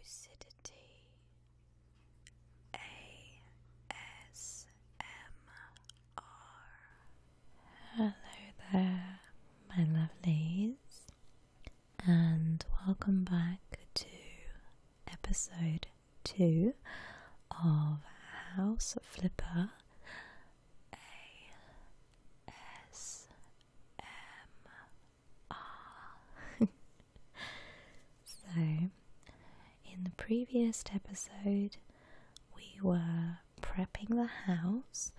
LadyLucidity ASMR. Hello there, my lovelies, and welcome back to episode 2 of House Flipper ASMR. So, in the previous episode, we were prepping the house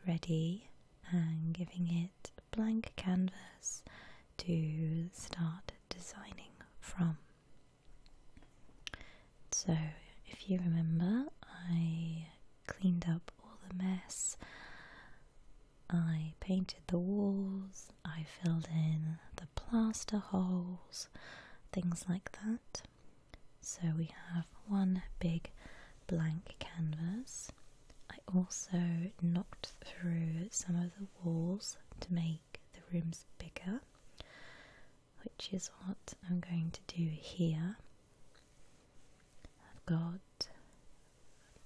ready and giving it a blank canvas to start designing from. So, if you remember, I cleaned up all the mess, I painted the walls, I filled in the plaster holes, things like that. So we have one big blank canvas. I also knocked through some of the walls to make the rooms bigger, which is what I'm going to do here. I've got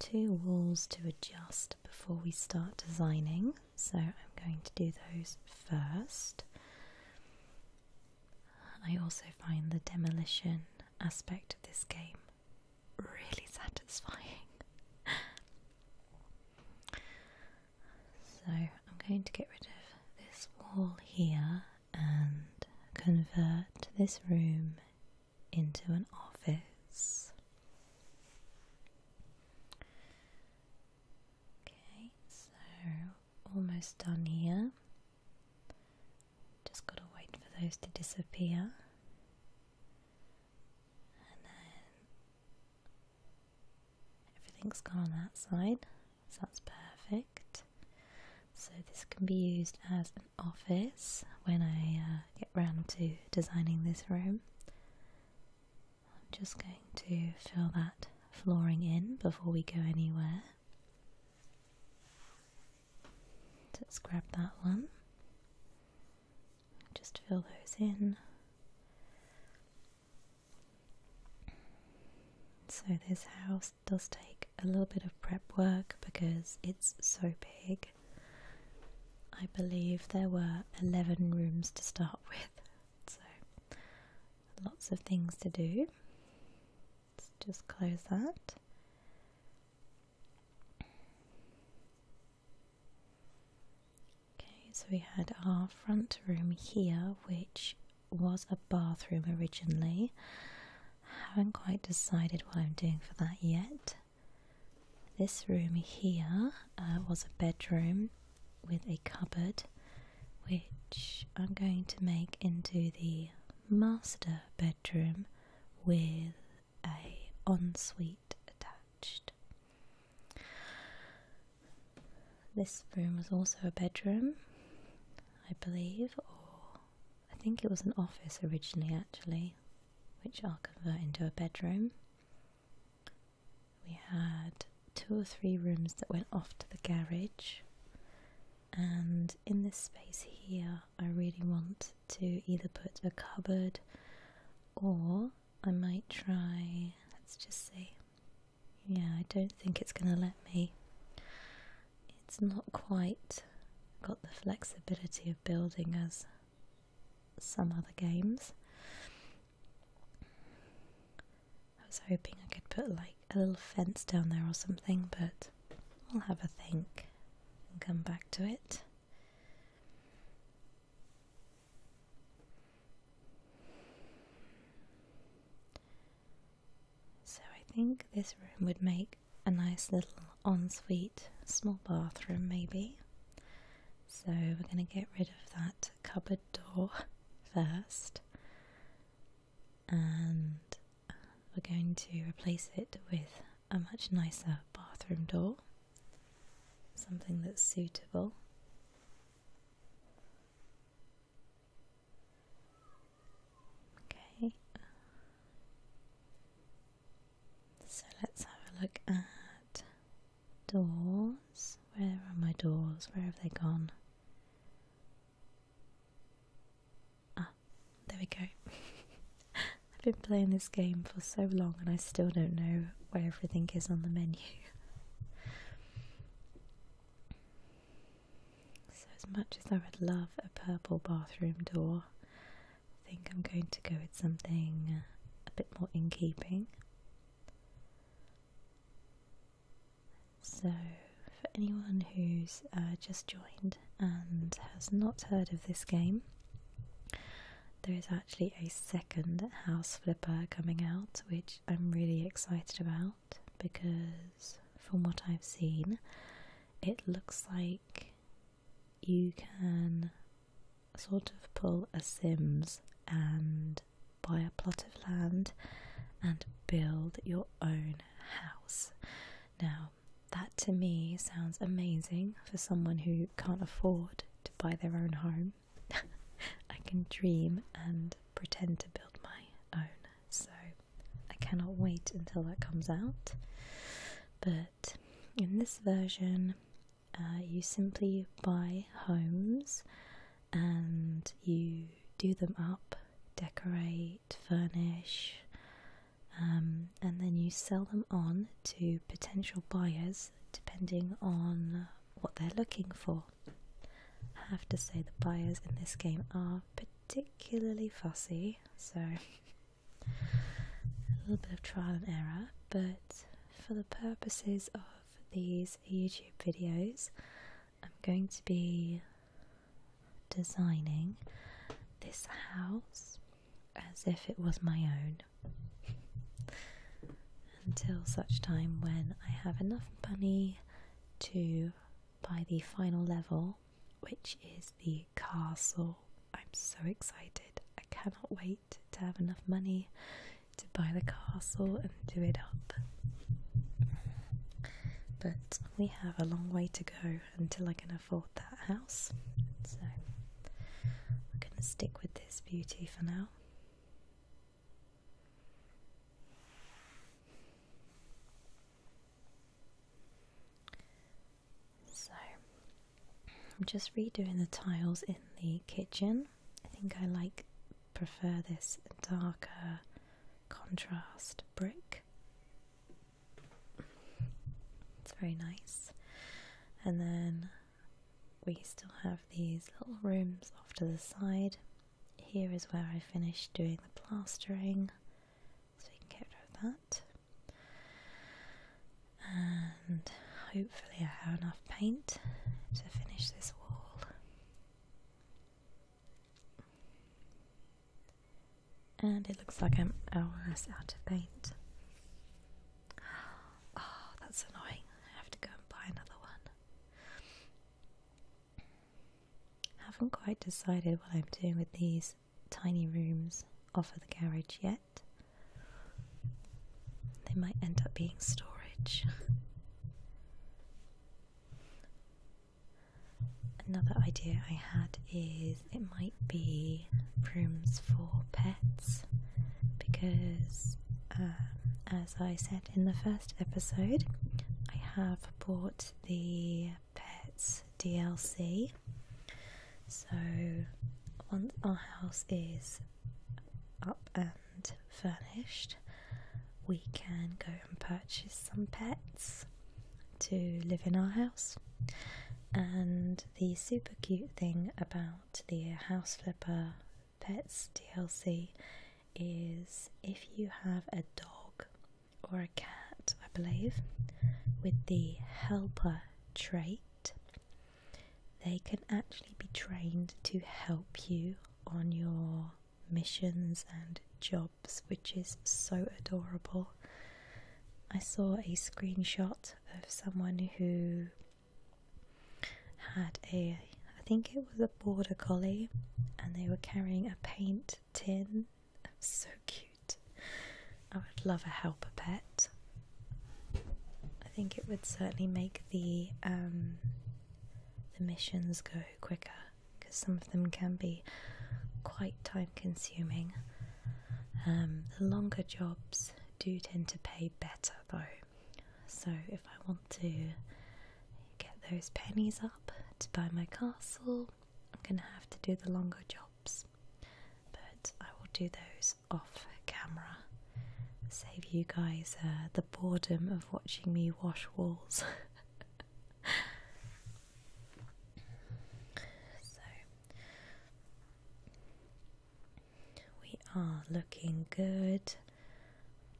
2 walls to adjust before we start designing, so I'm going to do those first. I also find the demolition aspect of this game really satisfying. So I'm going to get rid of this wall here and convert this room into an office. Okay, so almost done here. Just gotta wait for those to disappear. Everything's gone on that side, so that's perfect. So this can be used as an office when I get round to designing this room. I'm just going to fill that flooring in before we go anywhere. Let's grab that one. Just fill those in. So this house does take a little bit of prep work because it's so big. I believe there were 11 rooms to start with, so lots of things to do. Let's just close that. Okay, so we had our front room here, which was a bathroom originally. Haven't quite decided what I'm doing for that yet. This room here was a bedroom with a cupboard, which I'm going to make into the master bedroom with a ensuite attached. This room was also a bedroom, I believe, or I think it was an office originally actually, which I'll convert into a bedroom. We had 2 or 3 rooms that went off to the garage, and in this space here I really want to either put a cupboard or I might try, let's just see, yeah, I don't think it's going to let me. It's not quite got the flexibility of building as some other games. I was hoping I could put like a little fence down there or something, but I'll have a think and come back to it. So I think this room would make a nice little ensuite, small bathroom maybe. So we're going to get rid of that cupboard door first, and we're going to replace it with a much nicer bathroom door, something that's suitable. Okay, so let's have a look at doors. Where are my doors? Where have they gone? Ah, there we go. I been playing this game for so long and I still don't know where everything is on the menu. So as much as I would love a purple bathroom door, I think I'm going to go with something a bit more in keeping. So for anyone who's just joined and has not heard of this game, there is actually a second house flipper coming out, which I'm really excited about because from what I've seen, it looks like you can sort of pull a Sims and buy a plot of land and build your own house. Now, that to me sounds amazing for someone who can't afford to buy their own home. I can dream and pretend to build my own, so I cannot wait until that comes out. But in this version, you simply buy homes and you do them up, decorate, furnish, and then you sell them on to potential buyers depending on what they're looking for. I have to say the buyers in this game are particularly fussy, so a little bit of trial and error, but for the purposes of these YouTube videos, I'm going to be designing this house as if it was my own until such time when I have enough money to buy the final level, which is the castle. I'm so excited. I cannot wait to have enough money to buy the castle and do it up. But we have a long way to go until I can afford that house. So I'm going to stick with this beauty for now. I'm just redoing the tiles in the kitchen. I think I prefer this darker contrast brick. It's very nice. And then we still have these little rooms off to the side. Here is where I finished doing the plastering, so we can get rid of that. And hopefully I have enough paint to finish this wall. And it looks like I'm almost out of paint. Oh, that's annoying. I have to go and buy another one. I haven't quite decided what I'm doing with these tiny rooms off of the garage yet. They might end up being storage. Another idea I had is it might be rooms for pets, because as I said in the first episode, I have bought the Pets DLC. So once our house is up and furnished, we can go and purchase some pets to live in our house. And the super cute thing about the House Flipper Pets DLC is if you have a dog or a cat, I believe, with the helper trait, they can actually be trained to help you on your missions and jobs, which is so adorable. I saw a screenshot of someone who had I think it was a border collie, and they were carrying a paint tin. So cute. I would love a helper pet. I think it would certainly make the missions go quicker, because some of them can be quite time consuming. The longer jobs do tend to pay better though, so if I want to get those pennies up to buy my castle, I'm gonna have to do the longer jobs, but I will do those off camera. camera. Save you guys the boredom of watching me wash walls. So we are looking good.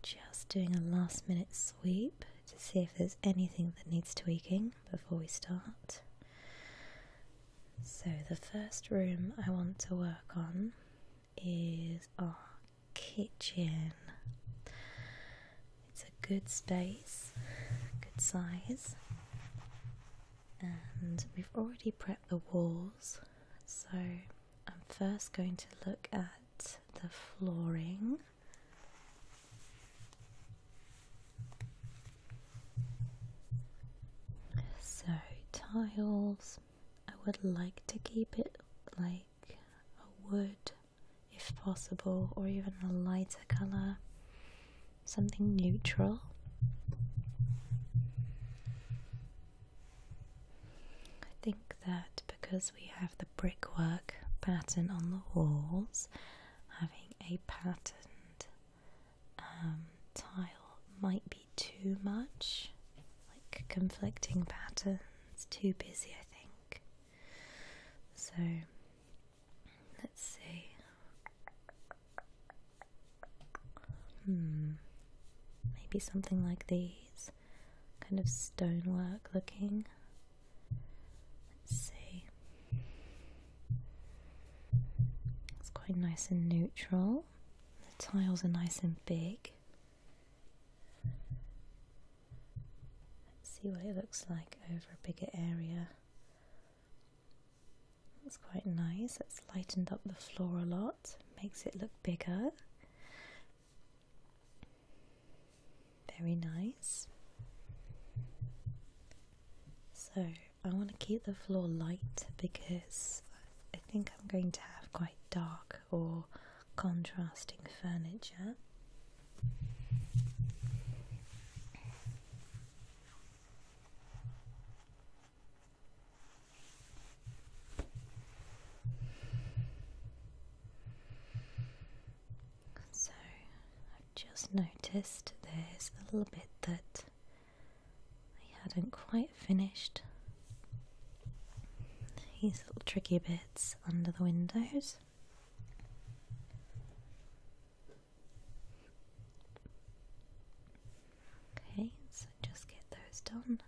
Just doing a last minute sweep to see if there's anything that needs tweaking before we start. So the first room I want to work on is our kitchen. It's a good space, good size, and we've already prepped the walls, so I'm first going to look at the flooring. So tiles, I would like to keep it like a wood if possible, or even a lighter colour, something neutral. I think that because we have the brickwork pattern on the walls, having a patterned tile might be too much, like conflicting patterns, too busy I think. So let's see. Maybe something like these, kind of stonework looking. Let's see. It's quite nice and neutral. The tiles are nice and big. Let's see what it looks like over a bigger area. It's quite nice. It's lightened up the floor a lot, makes it look bigger. Very nice. So I want to keep the floor light because I think I'm going to have quite dark or contrasting furniture. So I've just noticed there's a little bit that I hadn't quite finished. These little tricky bits under the windows. Okay, so just get those done.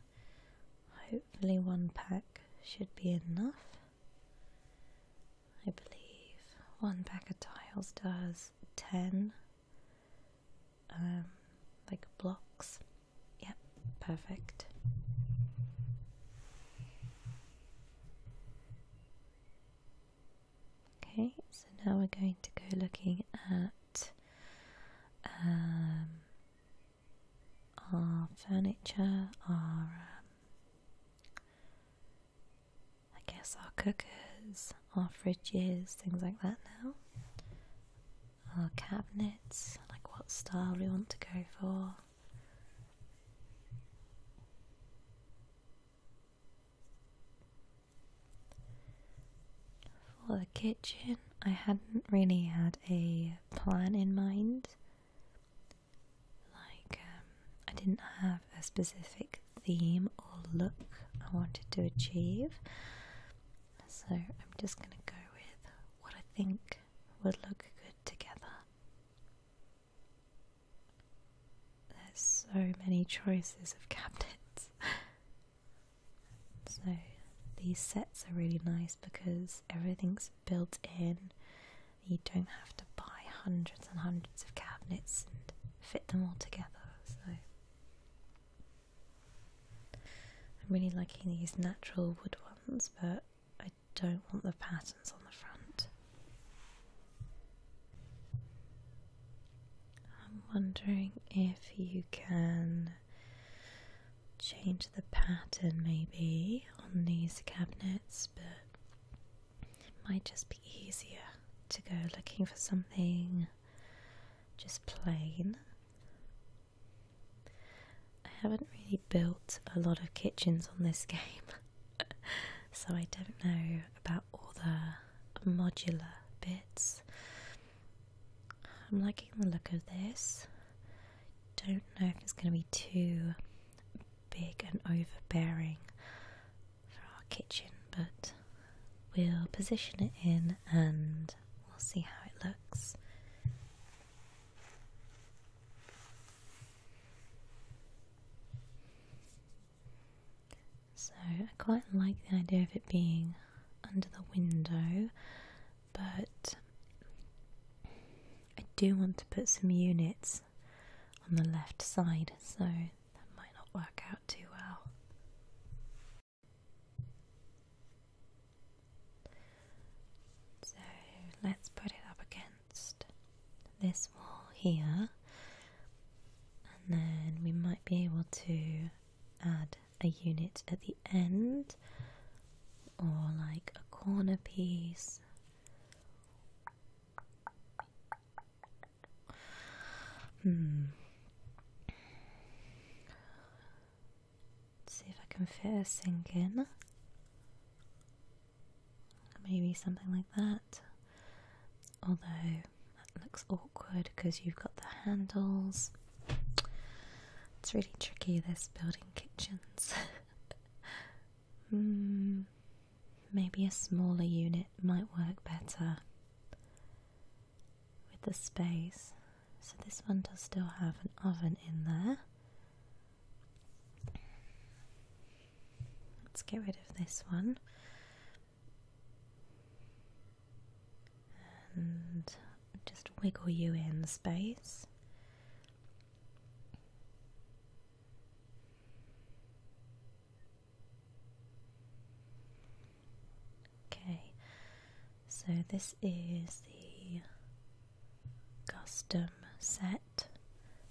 Hopefully one pack should be enough. I believe one pack of tiles does 10 like blocks. Yep, perfect. Okay, so now we're going to go looking at our furniture, our I guess our cookers, our fridges, things like that now. Our cabinets, like what style we want to go for. For the kitchen, I hadn't really had a plan in mind. Like, I didn't have a specific theme or look I wanted to achieve. So I'm just going to go with what I think would look good together. There's so many choices of cabinets. So these sets are really nice because everything's built in. You don't have to buy hundreds and hundreds of cabinets and fit them all together. So I'm really liking these natural wood ones, but I don't want the patterns on the front. I'm wondering if you can change the pattern maybe on these cabinets, but it might just be easier to go looking for something just plain. I haven't really built a lot of kitchens on this game, so I don't know about all the modular bits. I'm liking the look of this. Don't know if it's going to be too big and overbearing for our kitchen, but we'll position it in and we'll see how it looks. So I quite like the idea of it being under the window, but I do want to put some units on the left side, so that might not work out too well. So let's put it up against this wall here, and then we might be able to add a unit at the end, or like a corner piece. Let's see if I can fit a sink in. Maybe something like that. Although that looks awkward because you've got the handles. It's really tricky, this building kitchens. Maybe a smaller unit might work better with the space. So this one does still have an oven in there. Let's get rid of this one. And just wiggle you in the space. Okay, so this is the custom set.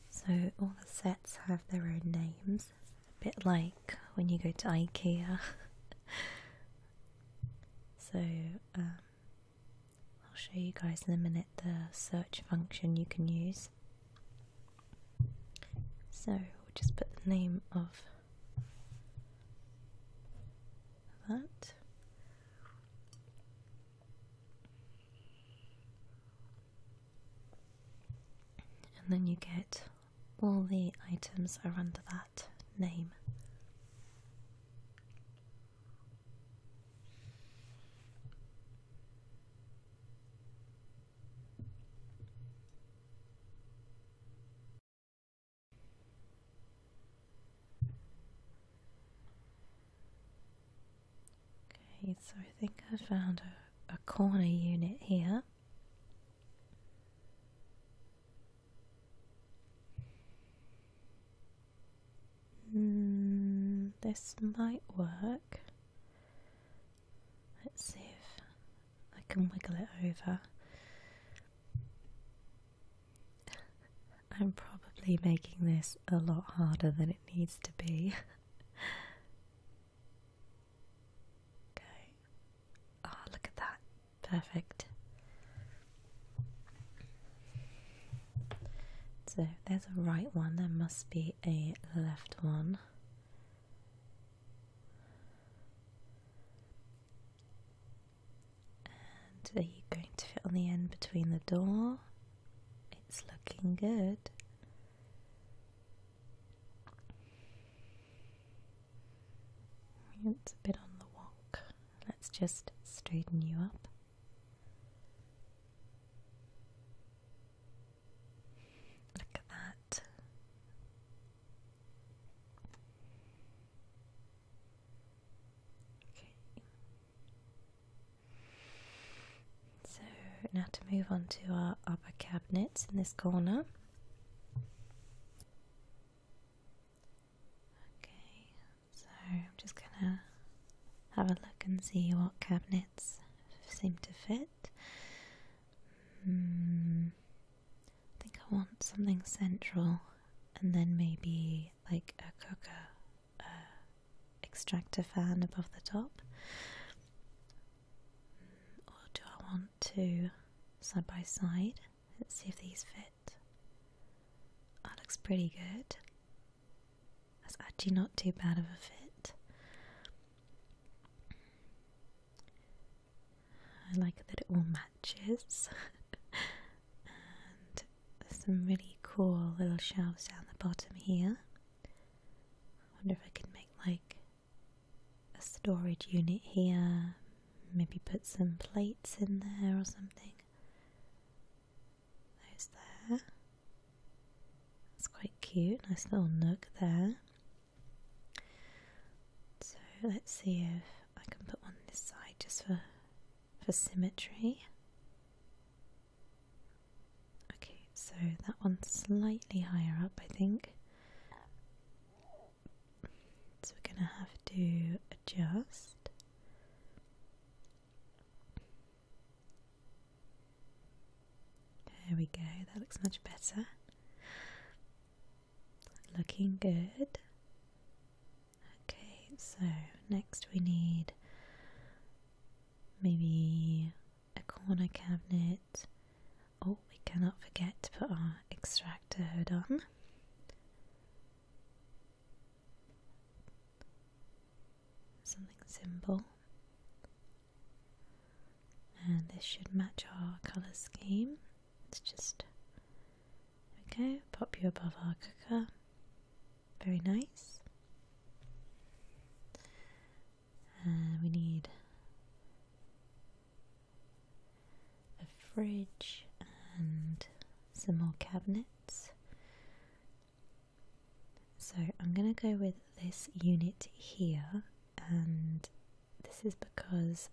So all the sets have their own names, a bit like when you go to IKEA. So I'll show you guys in a minute the search function you can use. So we'll just put the name of that. And then you get all the items are under that name. Okay, so I think I found a corner unit here. This might work. Let's see if I can wiggle it over. I'm probably making this a lot harder than it needs to be. Okay. Oh, look at that. Perfect. So if there's a right one, there must be a left one. And are you going to fit on the end between the door? It's looking good. It's a bit on the wonk. Let's just straighten you up. Look at that. Okay. So now to move on to our upper cabinets in this corner. Okay, so I'm just gonna have a look and see what cabinets seem to fit. I think I want something central, and then maybe like a cooker extractor fan above the top. Or do I want two side by side? Let's see if these fit. Oh, that looks pretty good. That's actually not too bad of a fit. I like that it all matches. And some really cool little shelves down the bottom here. I wonder if I could make like a storage unit here, maybe put some plates in there or something. Those there. That's quite cute, nice little nook there. So let's see if I can put one this side just for symmetry. Okay, so that one's slightly higher up, I think. So we're gonna have to adjust. There we go, that looks much better. Looking good. Okay, so next we need maybe a corner cabinet. Oh, we cannot forget to put our extractor hood on. Something simple. And this should match our colour scheme. It's just, there we go, pop you above our cooker. Very nice. We need a fridge and some more cabinets. So I'm going to go with this unit here, and this is because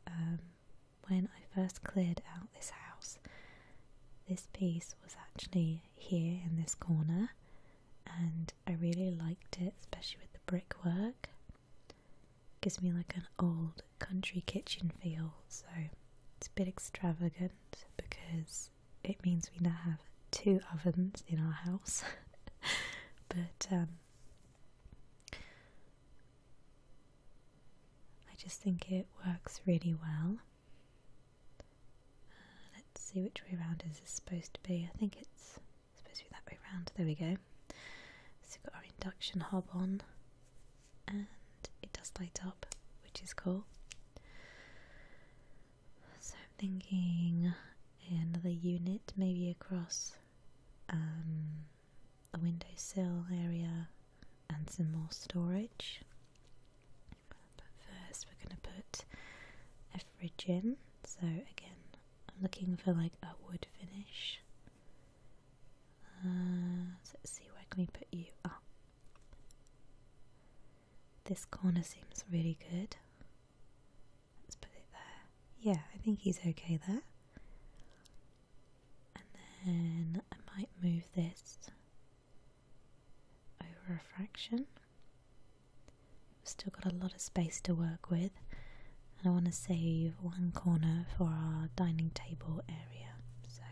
when I first cleared out this house, this piece was actually here in this corner, and I really liked it, especially with the brickwork. Gives me like an old country kitchen feel, so it's a bit extravagant because it means we now have 2 ovens in our house. But I just think it works really well. Let's see which way around is this supposed to be. I think it's supposed to be that way around. There we go. So we've got our induction hob on, and it does light up, which is cool. So I'm thinking another unit maybe across a windowsill area and some more storage. But first we're going to put a fridge in. So again, I'm looking for like a wood finish. So let's see, where can we put you? Oh, this corner seems really good. Let's put it there. Yeah, I think he's okay there. And then I might move this over a fraction. We've still got a lot of space to work with, and I want to save one corner for our dining table area. So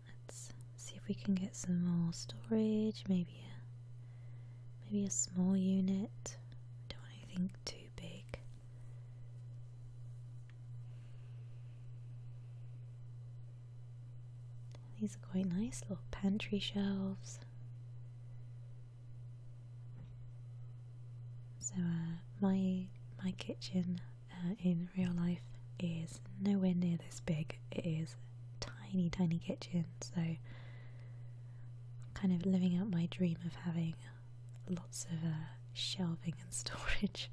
let's see if we can get some more storage. Maybe a small unit. Don't want anything too big. These are quite nice little pantry shelves. So my kitchen in real life is nowhere near this big. It is a tiny kitchen, so I'm kind of living out my dream of having lots of shelving and storage.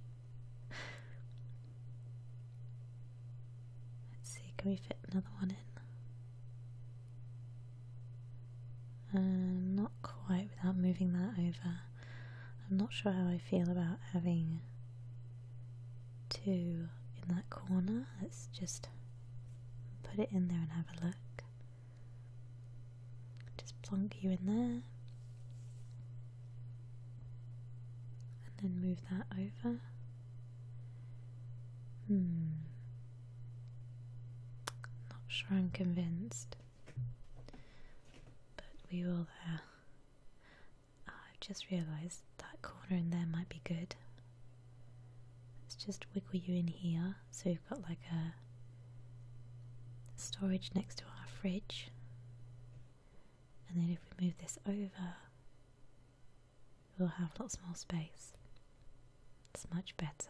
Let's see, can we fit another one in? Not quite without moving that over. I'm not sure how I feel about having 2 in that corner. Let's just put it in there and have a look. Just plonk you in there. And then move that over. Not sure I'm convinced. But we will I've just realised that corner in there might be good. Let's just wiggle you in here, so we've got like a storage next to our fridge. And then if we move this over, we'll have lots more space. It's much better.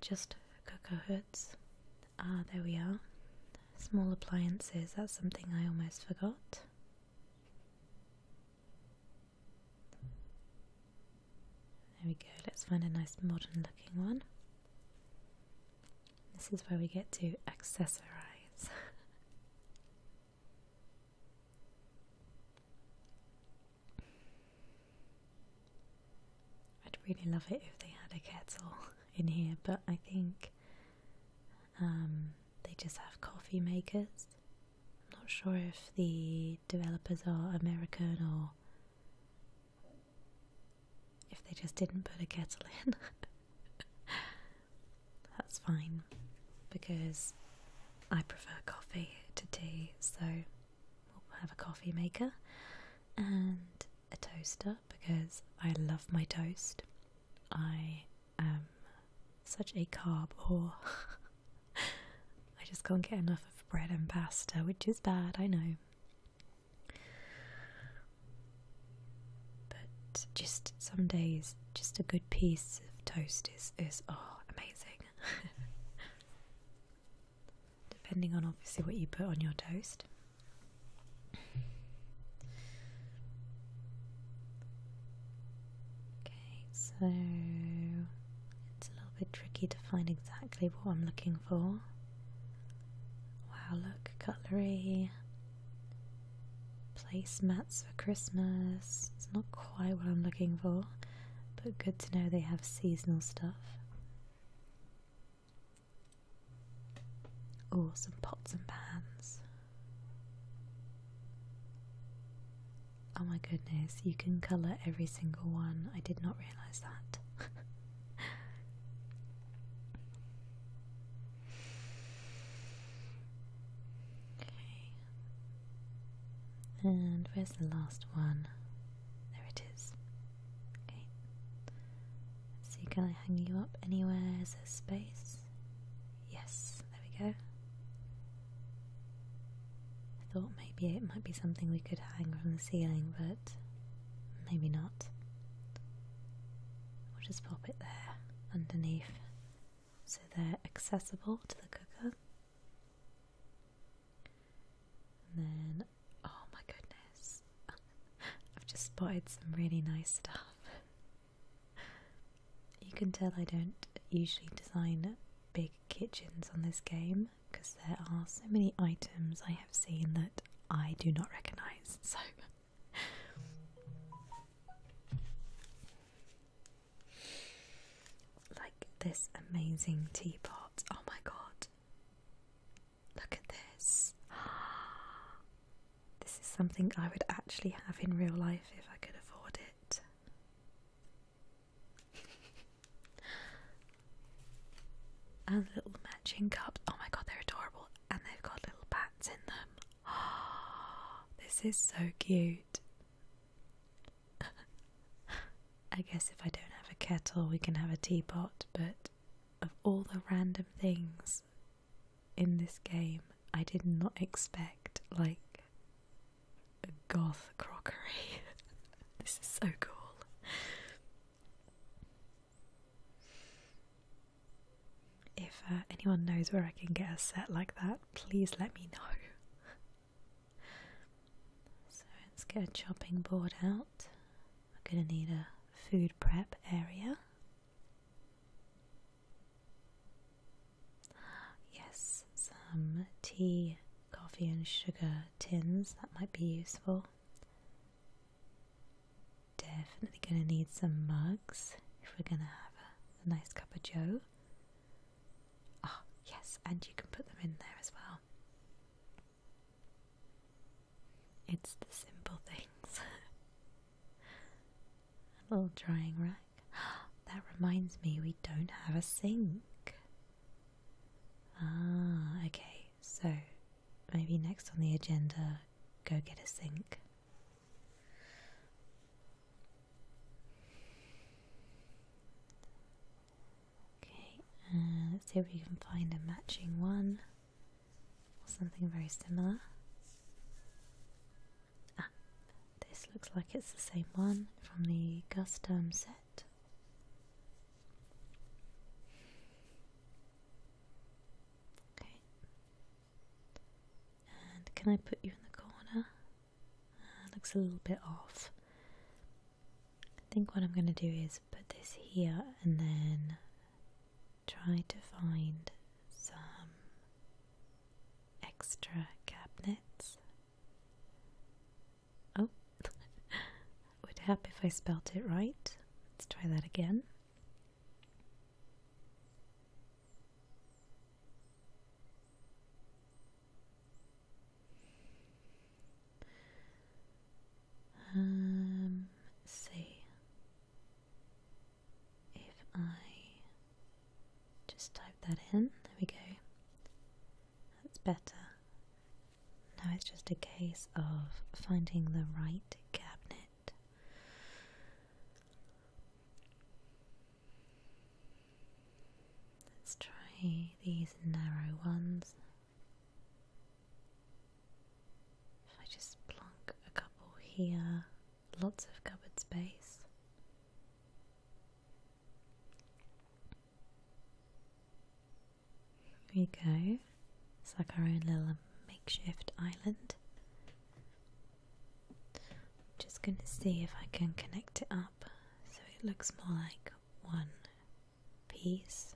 just cooker hoods. Ah, there we are. Small appliances, that's something I almost forgot. There we go, let's find a nice modern looking one. This is where we get to accessorize. I'd really love it if they had a kettle in here, but I think they just have coffee makers. I'm not sure if the developers are American or if they just didn't put a kettle in. That's fine, because I prefer coffee to tea, so we'll have a coffee maker and a toaster because I love my toast. I am such a carb whore. I just can't get enough of bread and pasta, which is bad, I know. But just some days, just a good piece of toast is oh, amazing. Depending on obviously what you put on your toast. Okay, so it's a little bit tricky to find exactly what I'm looking for. Wow, look, cutlery, placemats for Christmas. It's not quite what I'm looking for, but good to know they have seasonal stuff. Oh, some pots and pans. Oh my goodness, you can colour every single one. I did not realise that. Okay. And where's the last one? There it is. Okay. Let's see, can I hang you up anywhere? Is there space? Yes, there we go. I thought maybe it might be something we could hang from the ceiling, but maybe not. We'll just pop it there underneath so they're accessible to the cooker. And then, oh my goodness, I've just spotted some really nice stuff. You can tell I don't usually design big kitchens on this game because there are so many items I have seen that I do not recognise, so like this amazing teapot. Oh my god, look at this. This is something I would actually have in real life if I could afford it. And little matching cups. Oh my god, they're adorable. And they've got little bats in them. Oh, this is so cute. I guess if I don't have a kettle, we can have a teapot, but of all the random things in this game, I did not expect, like, a goth crockery. This is so cool. If anyone knows where I can get a set like that, please let me know. So let's get a chopping board out. We're going to need a food prep area. Yes, some tea, coffee and sugar tins, that might be useful. Definitely going to need some mugs if we're going to have a nice cup of joe. Oh, yes, and you can put them in there as well. It's the simple things. A little drying rack. That reminds me, we don't have a sink. Ah, okay, so maybe next on the agenda, go get a sink. Okay, let's see if we can find a matching one or something very similar. Ah, this looks like it's the same one from the custom set. can I put you in the corner? Looks a little bit off. I think what I'm going to do is put this here and then try to find some extra cabinets. Oh, would help if I spelt it right. Let's try that again. Let's see if I just type that in. There we go. That's better. Now it's just a case of finding the right cabinet. Let's try these narrow ones. If I just plonk a couple here, lots of cupboard space. There we go. It's like our own little makeshift island. Just going to see if I can connect it up so it looks more like one piece.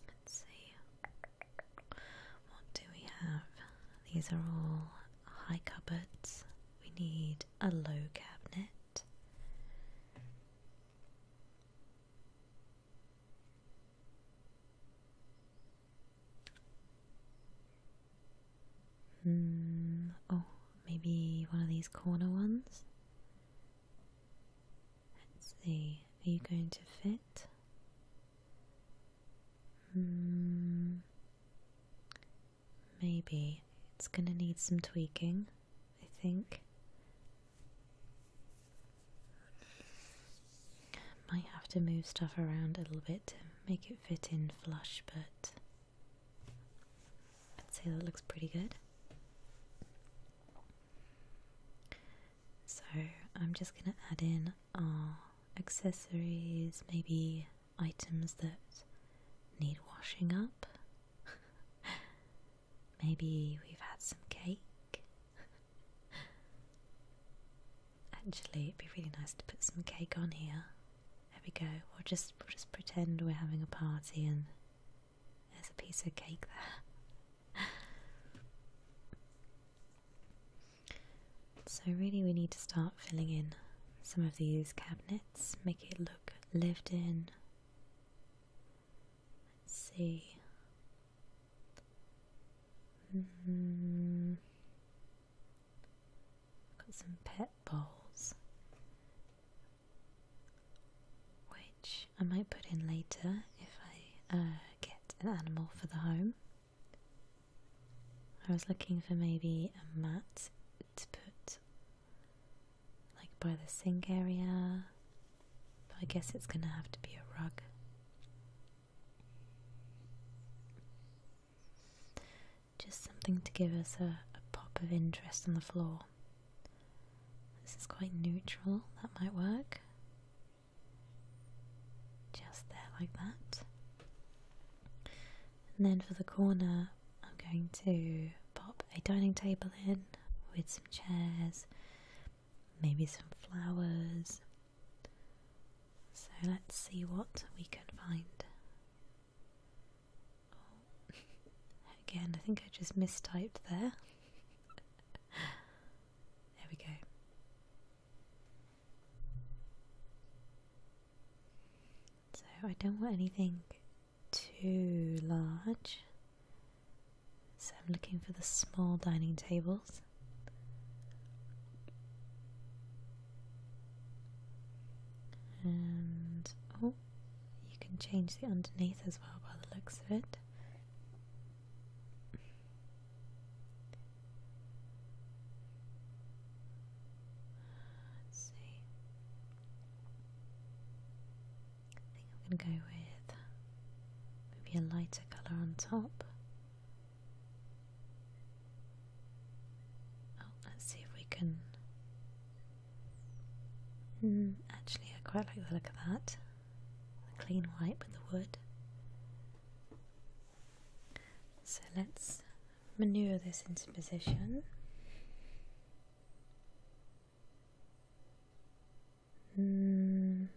Let's see. What do we have? These are all high cupboards. We need a low cabinet. Oh, maybe one of these corner ones. Let's see, are you going to fit? Maybe. It's going to need some tweaking, I think. Might have to move stuff around a little bit to make it fit in flush, but I'd say that looks pretty good. So I'm just going to add in our accessories, maybe items that need washing up. Maybe we've had some cake. Actually, it'd be really nice to put some cake on here. There we go. We'll just pretend we're having a party and there's a piece of cake there. So really we need to start filling in some of these cabinets, make it look lived in. Let's see. Got some pet bowls, which I might put in later if I get an animal for the home. I was looking for maybe a mat to put like by the sink area, but I guess it's gonna have to be a rug. Just something to give us a pop of interest on the floor. This is quite neutral, that might work. Just there like that. And then for the corner I'm going to pop a dining table in with some chairs, maybe some flowers. So let's see what we can find. Again, I think I just mistyped there. There we go. So I don't want anything too large. So I'm looking for the small dining tables. And oh, you can change the underneath as well by the looks of it. Go with maybe a lighter colour on top. Oh, let's see if we can. Actually, I quite like the look of that. The clean white with the wood. So let's maneuver this into position. I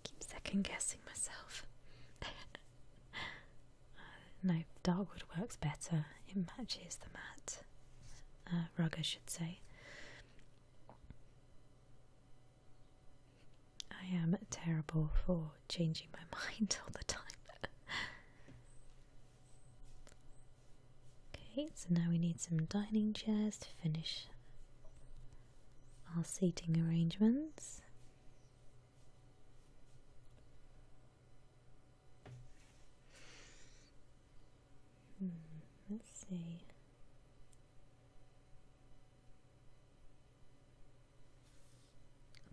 keep second guessing myself. No, dark wood works better. It matches the matte rug, I should say. I am terrible for changing my mind all the time. Okay, so now we need some dining chairs to finish our seating arrangements. Let's see.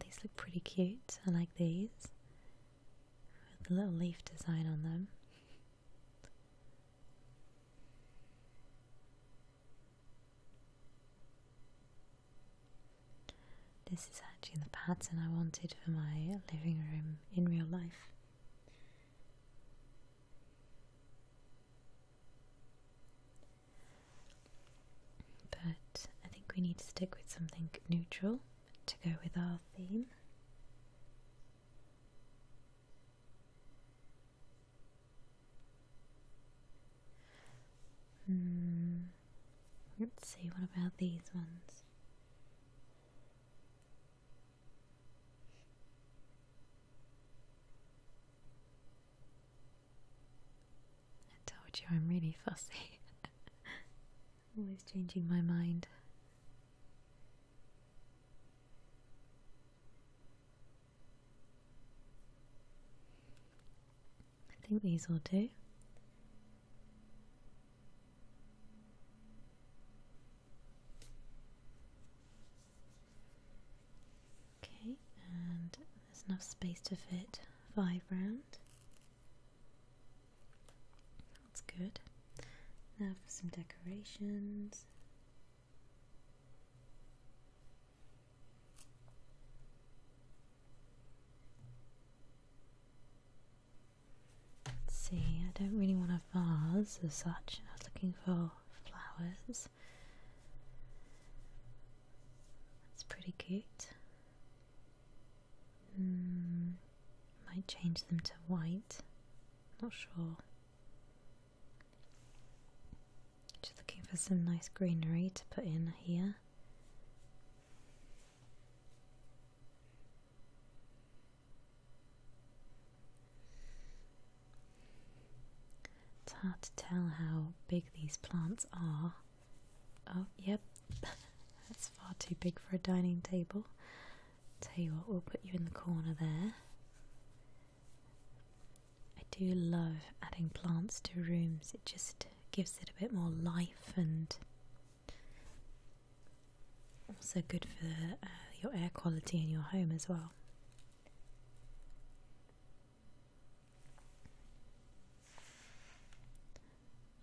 These look pretty cute. I like these with the little leaf design on them. This is actually the pattern I wanted for my living room in real life. But I think we need to stick with something neutral to go with our theme. Let's see, what about these ones? I told you I'm really fussy. Always changing my mind. I think these will do. Okay, and there's enough space to fit 5 round. That's good. Now for some decorations. Let's see, I don't really want a vase as such. I was looking for flowers. That's pretty cute. Might change them to white. Not sure. Just looking for some nice greenery to put in here. It's hard to tell how big these plants are. Oh, yep, that's far too big for a dining table. Tell you what, we'll put you in the corner there. I do love adding plants to rooms, it just gives it a bit more life and also good for your air quality in your home as well.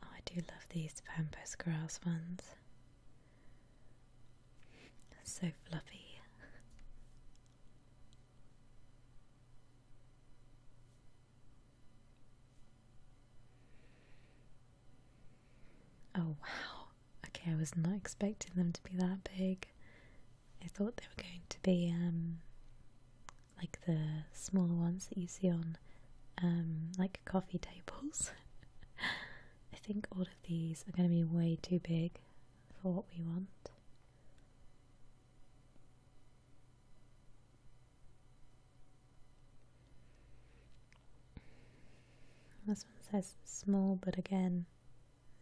Oh, I do love these pampas grass ones. So fluffy. Oh wow, okay, I was not expecting them to be that big. I thought they were going to be like the smaller ones that you see on like coffee tables. I think all of these are going to be way too big for what we want. This one says small, but again,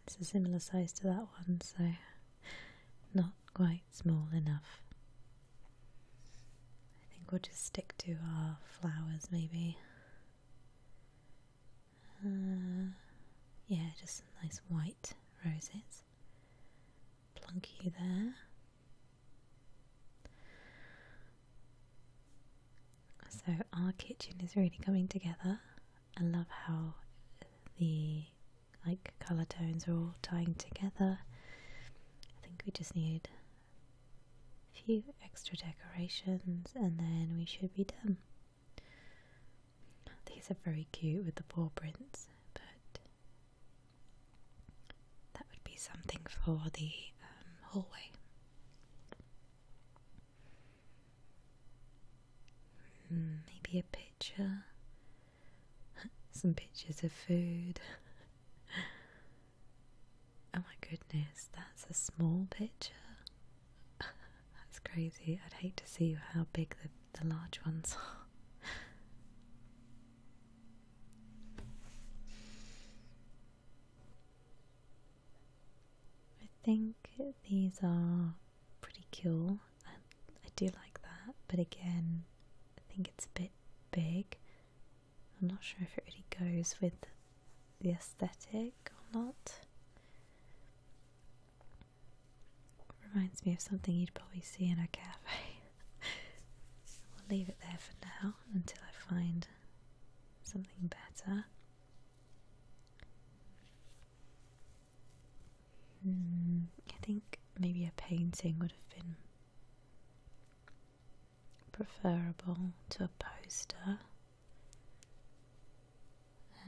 it's a similar size to that one, so not quite small enough. I think we'll just stick to our flowers maybe. Yeah, just some nice white roses. Plunk you there. So our kitchen is really coming together. I love how the colour tones are all tying together. I think we just need a few extra decorations and then we should be done. These are very cute with the paw prints, but something for the hallway. Maybe a picture. Some pictures of food. Oh my goodness, that's a small picture. That's crazy. I'd hate to see how big the large ones are. I think these are pretty cool. I do like that, but again, I think it's a bit big. I'm not sure if it really goes with the aesthetic or not. Reminds me of something you'd probably see in a cafe. I'll leave it there for now until I find something better. I think maybe a painting would have been preferable to a poster.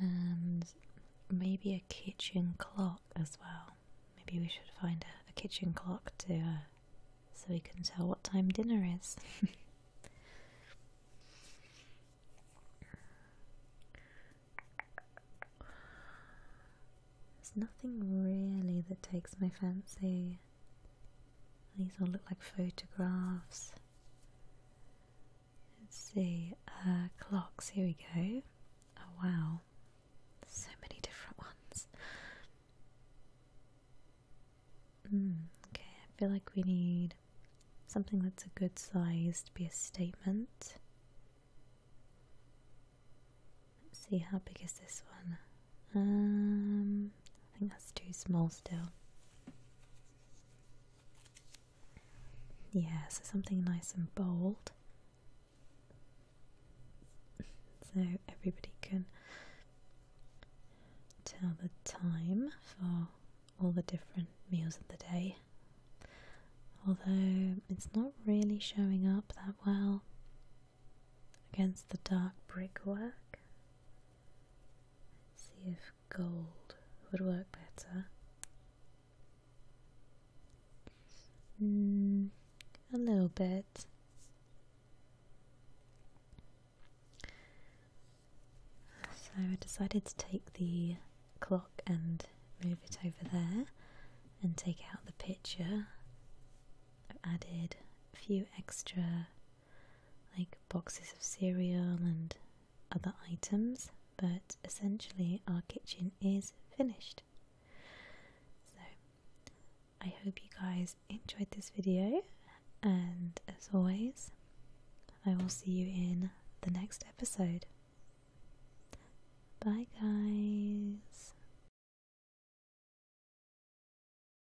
And maybe a kitchen clock as well. Maybe we should find a kitchen clock to so we can tell what time dinner is. There's nothing really that takes my fancy. These all look like photographs. Let's see, clocks, here we go. Oh wow, so many different ones. Okay, I feel like we need something that's a good size to be a statement. Let's see, how big is this one? I think that's too small still. Yeah, so something nice and bold, so everybody can tell the time for all the different meals of the day. Although it's not really showing up that well against the dark brickwork. Let's see if gold would work better. A little bit. So I decided to take the clock and move it over there and take out the picture. I've added a few extra like boxes of cereal and other items, but essentially our kitchen is finished. So I hope you guys enjoyed this video, and as always, I will see you in the next episode. Bye guys.